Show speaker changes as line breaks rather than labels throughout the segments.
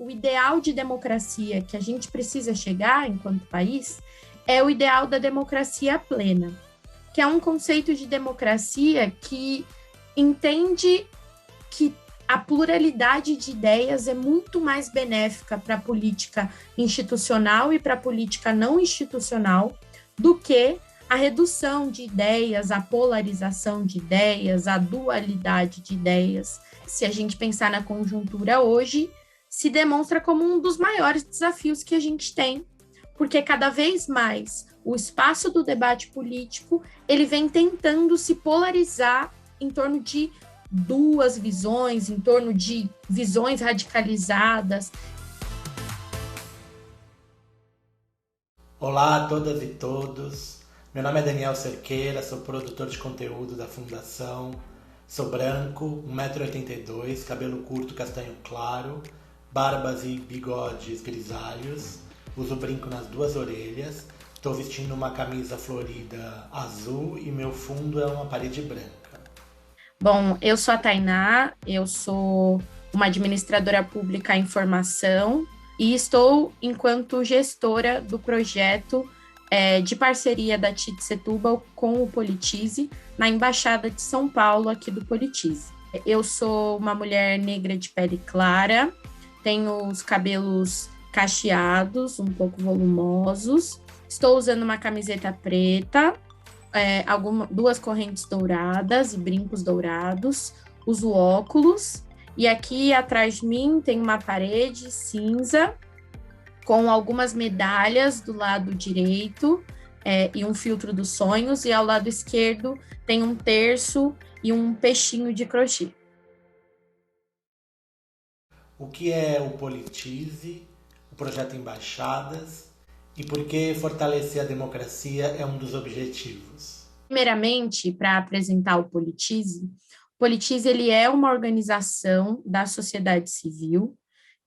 o ideal de democracia que a gente precisa chegar enquanto país é o ideal da democracia plena, que é um conceito de democracia que entende que a pluralidade de ideias é muito mais benéfica para a política institucional e para a política não institucional do que a redução de ideias, a polarização de ideias, a dualidade de ideias. Se a gente pensar na conjuntura hoje, se demonstra como um dos maiores desafios que a gente tem, porque cada vez mais o espaço do debate político ele vem tentando se polarizar em torno de duas visões, em torno de visões radicalizadas.
Olá a todas e todos, meu nome é Daniel Cerqueira, sou produtor de conteúdo da Fundação, sou branco, 1,82 m, cabelo curto castanho claro, barbas e bigodes grisalhos, uso brinco nas duas orelhas, estou vestindo uma camisa florida azul e meu fundo é uma parede branca.
Bom, eu sou a Tainá, eu sou uma administradora pública em formação e estou enquanto gestora do projeto de parceria da TIT Setúbal com o Politize, na Embaixada de São Paulo, aqui do Politize. Eu sou uma mulher negra de pele clara, tenho os cabelos cacheados, um pouco volumosos, estou usando uma camiseta preta, duas correntes douradas e brincos dourados, uso óculos, e aqui atrás de mim tem uma parede cinza com algumas medalhas do lado direito e um filtro dos sonhos, e ao lado esquerdo tem um terço e um peixinho de crochê.
O que é o Politize, o projeto Embaixadas, e por que fortalecer a democracia é um dos objetivos?
Primeiramente, para apresentar o Politize ele é uma organização da sociedade civil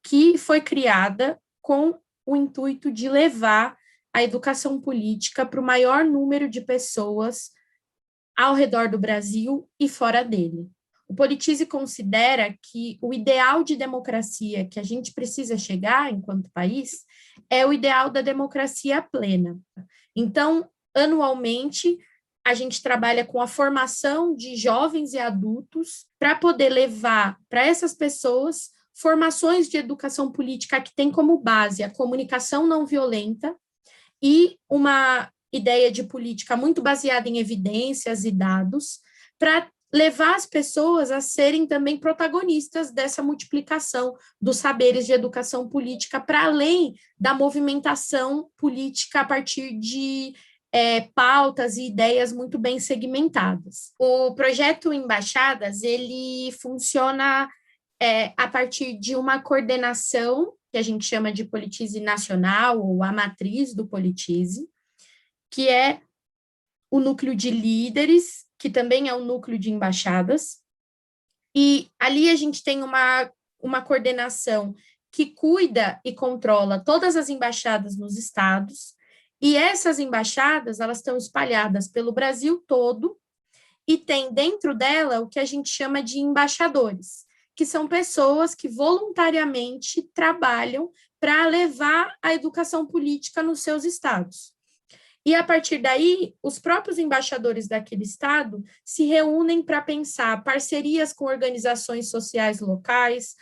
que foi criada com o intuito de levar a educação política para o maior número de pessoas ao redor do Brasil e fora dele. O Politize considera que o ideal de democracia que a gente precisa chegar enquanto país é o ideal da democracia plena. Então, anualmente, a gente trabalha com a formação de jovens e adultos para poder levar para essas pessoas formações de educação política que tem como base a comunicação não violenta e uma ideia de política muito baseada em evidências e dados, para levar as pessoas a serem também protagonistas dessa multiplicação dos saberes de educação política para além da movimentação política a partir de pautas e ideias muito bem segmentadas. O projeto Embaixadas, ele funciona a partir de uma coordenação que a gente chama de Politize Nacional, ou a matriz do Politize, que é o núcleo de líderes, que também é o núcleo de embaixadas, e ali a gente tem uma coordenação que cuida e controla todas as embaixadas nos estados, e essas embaixadas, elas estão espalhadas pelo Brasil todo, e tem dentro dela o que a gente chama de embaixadores, que são pessoas que voluntariamente trabalham para levar a educação política nos seus estados. E, a partir daí, os próprios embaixadores daquele estado se reúnem para pensar parcerias com organizações sociais locais,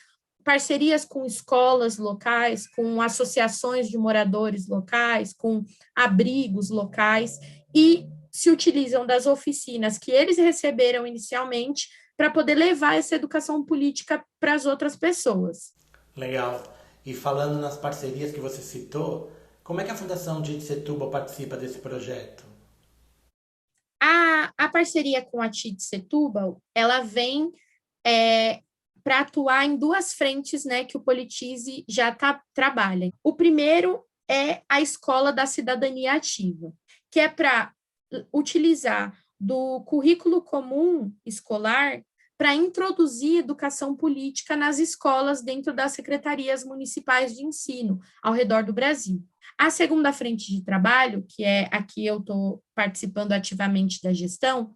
parcerias com escolas locais, com associações de moradores locais, com abrigos locais, e se utilizam das oficinas que eles receberam inicialmente para poder levar essa educação política para as outras pessoas.
Legal. E falando nas parcerias que você citou, como é que a Fundação TIT Setúbal participa desse projeto?
A parceria com a TIT Setúbal, ela vem para atuar em duas frentes, né, que o Politize já trabalha. O primeiro é a Escola da Cidadania Ativa, que é para utilizar do currículo comum escolar para introduzir educação política nas escolas dentro das secretarias municipais de ensino ao redor do Brasil. A segunda frente de trabalho, que é a que eu estou participando ativamente da gestão,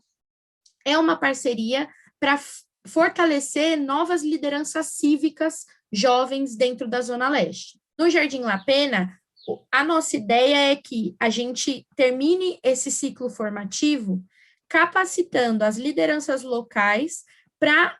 é uma parceria para fortalecer novas lideranças cívicas jovens dentro da Zona Leste. No Jardim La Pena, a nossa ideia é que a gente termine esse ciclo formativo capacitando as lideranças locais para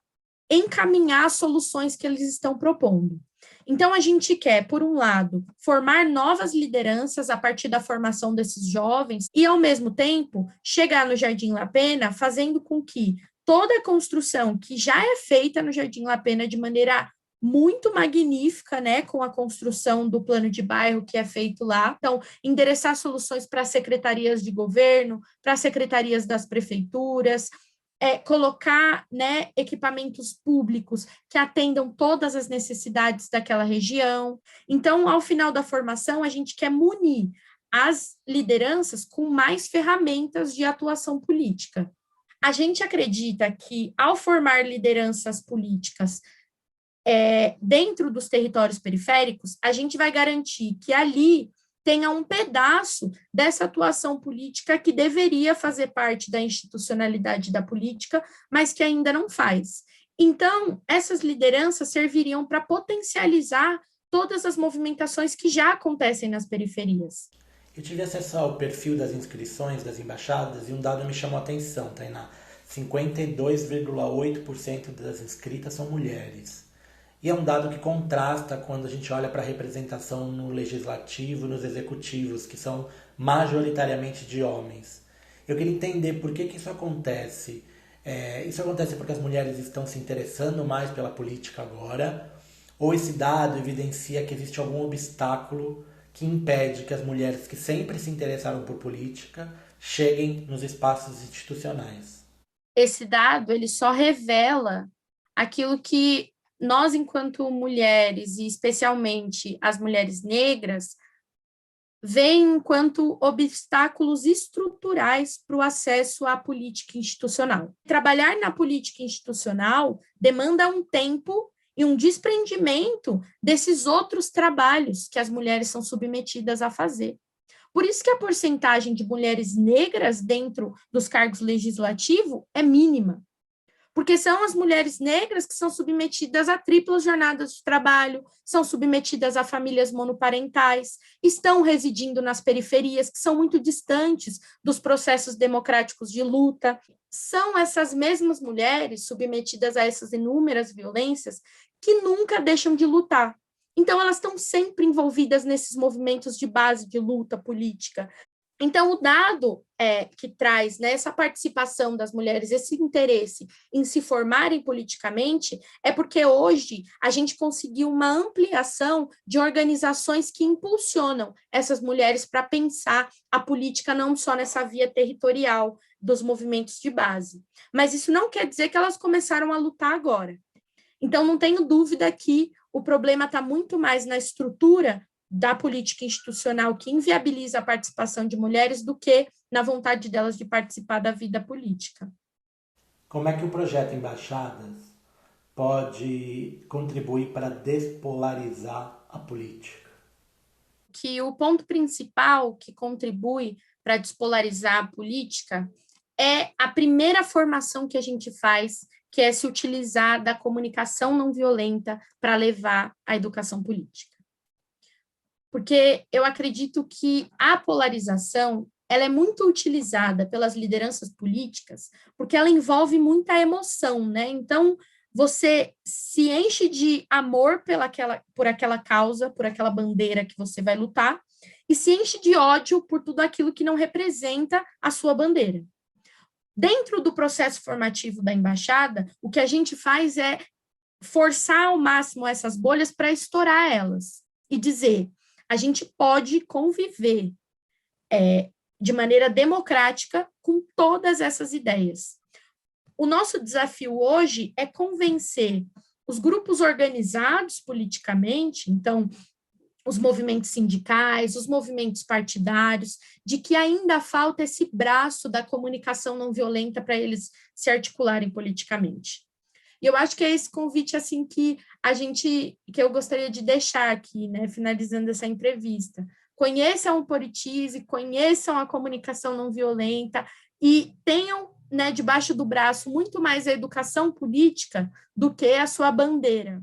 encaminhar as soluções que eles estão propondo. Então, a gente quer, por um lado, formar novas lideranças a partir da formação desses jovens e, ao mesmo tempo, chegar no Jardim La Pena fazendo com que toda a construção que já é feita no Jardim La Pena de maneira muito magnífica, né, com a construção do plano de bairro que é feito lá. Então, endereçar soluções para secretarias de governo, para secretarias das prefeituras, colocar, né, equipamentos públicos que atendam todas as necessidades daquela região. Então, ao final da formação, a gente quer munir as lideranças com mais ferramentas de atuação política. A gente acredita que, ao formar lideranças políticas dentro dos territórios periféricos, a gente vai garantir que ali tenha um pedaço dessa atuação política que deveria fazer parte da institucionalidade da política, mas que ainda não faz. Então, essas lideranças serviriam para potencializar todas as movimentações que já acontecem nas periferias.
Eu tive acesso ao perfil das inscrições das embaixadas e um dado me chamou a atenção, Tainá. 52,8% das inscritas são mulheres. E é um dado que contrasta quando a gente olha para a representação no legislativo, nos executivos, que são majoritariamente de homens. Eu queria entender por que isso acontece. Isso acontece porque as mulheres estão se interessando mais pela política agora, ou esse dado evidencia que existe algum obstáculo que impede que as mulheres que sempre se interessaram por política cheguem nos espaços institucionais.
Esse dado, ele só revela aquilo que nós, enquanto mulheres, e especialmente as mulheres negras, veem enquanto obstáculos estruturais para o acesso à política institucional. Trabalhar na política institucional demanda um tempo e um desprendimento desses outros trabalhos que as mulheres são submetidas a fazer. Por isso que a porcentagem de mulheres negras dentro dos cargos legislativos é mínima. Porque são as mulheres negras que são submetidas a triplas jornadas de trabalho, são submetidas a famílias monoparentais, estão residindo nas periferias, que são muito distantes dos processos democráticos de luta. São essas mesmas mulheres submetidas a essas inúmeras violências que nunca deixam de lutar. Então, elas estão sempre envolvidas nesses movimentos de base de luta política. Então, o dado que traz, né, essa participação das mulheres, esse interesse em se formarem politicamente, é porque hoje a gente conseguiu uma ampliação de organizações que impulsionam essas mulheres para pensar a política não só nessa via territorial dos movimentos de base. Mas isso não quer dizer que elas começaram a lutar agora. Então, não tenho dúvida que o problema está muito mais na estrutura da política institucional que inviabiliza a participação de mulheres do que na vontade delas de participar da vida política.
Como é que o projeto Embaixadas pode contribuir para despolarizar a política?
Que o ponto principal que contribui para despolarizar a política é a primeira formação que a gente faz, que é se utilizar da comunicação não violenta para levar a educação política. Porque eu acredito que a polarização ela é muito utilizada pelas lideranças políticas, porque ela envolve muita emoção, né? Então, você se enche de amor por aquela causa, por aquela bandeira que você vai lutar, e se enche de ódio por tudo aquilo que não representa a sua bandeira. Dentro do processo formativo da embaixada, o que a gente faz é forçar ao máximo essas bolhas para estourar elas e dizer: a gente pode conviver de maneira democrática com todas essas ideias. O nosso desafio hoje é convencer os grupos organizados politicamente, então, os movimentos sindicais, os movimentos partidários, de que ainda falta esse braço da comunicação não violenta para eles se articularem politicamente. E eu acho que é esse convite assim que eu gostaria de deixar aqui, né, finalizando essa entrevista. Conheçam o Politize, conheçam a comunicação não violenta e tenham, né, debaixo do braço muito mais a educação política do que a sua bandeira.